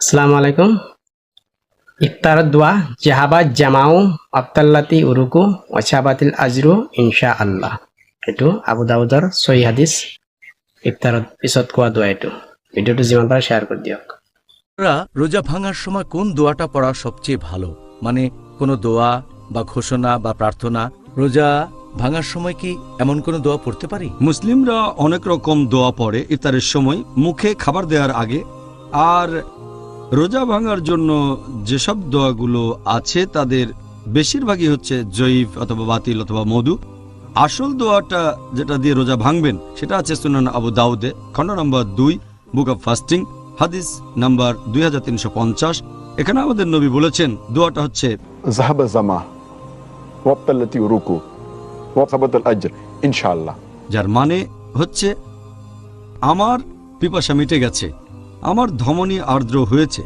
আসসালামু আলাইকুম। ইফতার দোয়া জাহাবাত জামাউ আবতাল্লাতি উরুকু ওয়াসাবাতিল আজরু ইনশা আল্লাহ। এইটো আবু দাউদৰ সহি হাদিছ। ইফতাৰত পিছত কোৱা দোৱা এইটো। ভিডিঅ'টো যিমান পাৰে শ্বেয়াৰ কৰি দিয়ক। রোজা ভাঙার সময় কোন দোয়াটা পড়া সবচেয়ে ভালো, মানে কোনো দোয়া বা ঘোষণা বা প্রার্থনা? রোজা ভাঙার সময় কি এমন কোনো দোয়া পড়তে পারি? মুসলিমরা অনেক রকম দোয়া পড়ে ইফতারের সময় মুখে খাবার দেওয়ার আগে। আর রোজা ভাঙার জন্য যেসব দোয়াগুলো আছে তাদের বেশিরভাগই হচ্ছে জয়ীফ অথবা বাতিল অথবা মধু। আসল দোয়াটা যেটা দিয়ে রোজা ভাঙবেন সেটা আছে সুনান আবু দাউদে, খণ্ড নম্বর 2, বুক অব ফাস্টিং, হাদিস নাম্বার 2350। এখানে আমাদের নবী বলেছেন দোয়াটা হচ্ছে ذهب الظما وابطلت الركوع وثبت الاجر ইনশাআল্লাহ, যার মানে হচ্ছে আমার পিপাসা মিটে গেছে, আমার ধমনী আর্দ্র হয়েছে,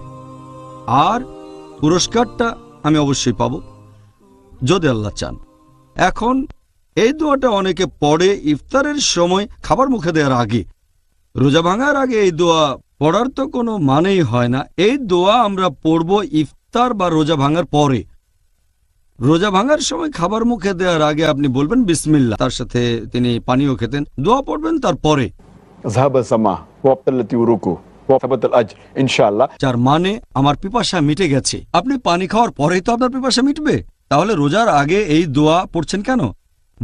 আর পুরস্কারটা আমি অবশ্যই পাব যদি আল্লাহ চান। এখন এই দোয়াটা অনেকে পড়ে ইফতারের সময় খাবার মুখে দেওয়ার আগে। রোজা ভাঙার আগে এই দোয়া পড়ার তো কোনো মানেই হয় না। এই দোয়া আমরা পড়ব ইফতার বা রোজা ভাঙার পরে। রোজা ভাঙার সময় খাবার মুখে দেওয়ার আগে আপনি বলবেন বিসমিল্লাহ, তার সাথে তিনি পানীয় খেতেন, দোয়া পড়বেন তারপরে। ذهب الظما وابطلت الركوع وثبت الاجر ইনশাআল্লাহ, যার মানে আমার পিপাসা মিটে গেছে। আপনি পানি খাওয়ার পরেই তো আপনার পিপাসা মিটবে, তাহলে রোজার আগে এই দোয়া পড়ছেন কেন?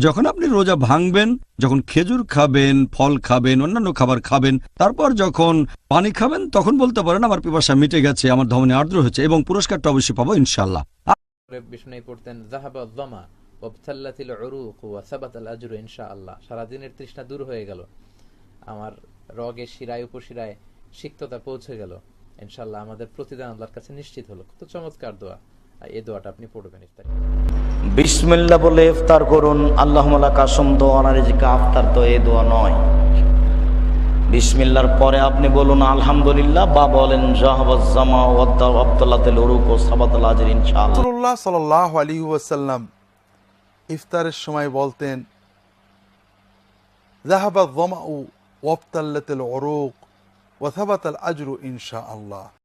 যখন আপনি রোজা ভাঙবেন, যখন খেজুর খাবেন, ফল খাবেন, অন্যান্য খাবার খাবেন, তারপর যখন পানি খাবেন তখন বলতে পারেন আমার পিপাসা মিটে গেছে, আমার ধমনী আর্দ্র হয়েছে, এবং পুরস্কারটা অবশ্যই পাবো ইনশাআল্লাহ। বিষ্ণু পড়তেন যাহাবা যমা ওয়াবতাল্লাতিল উরুক ওয়া সাবাতাল আজরু ইনশাআল্লাহ। সারাদিনের তৃষ্ণা দূর হয়ে গেল, আমার রগে শিরায় উপশিরায় সিক্ততা পৌঁছে গেল, ইনশাআল্লাহ আমাদের প্রতিদান আল্লাহর কাছে নিশ্চিত হলো। কত চমৎকার দোয়া! এই দোয়াটা আপনি পড়বেন ইফতারে। বিসমিল্লাহ বলে ইফতার করুন। আল্লাহুম্মা লাকা সুমতু ওয়া আলা রিজকা আফতার, তো এই দোয়া নয়। বিসমিল্লাহর পরে আপনি বলুন আলহামদুলিল্লাহ, বা বলেন যাহাবাজ জামা ওয়া আবতাল্লাতিল উরুক ওয়া সাবাতাল আজর ইনশাআল্লাহ। রাসূলুল্লাহ সাল্লাল্লাহু আলাইহি ওয়াসাল্লাম ইফতারের সময় বলতেন যাহাবা যামাউ ওয়াবতাল্লাতিল উরুক ওয়া সাবাতাল আজরু ইনশাআল্লাহ।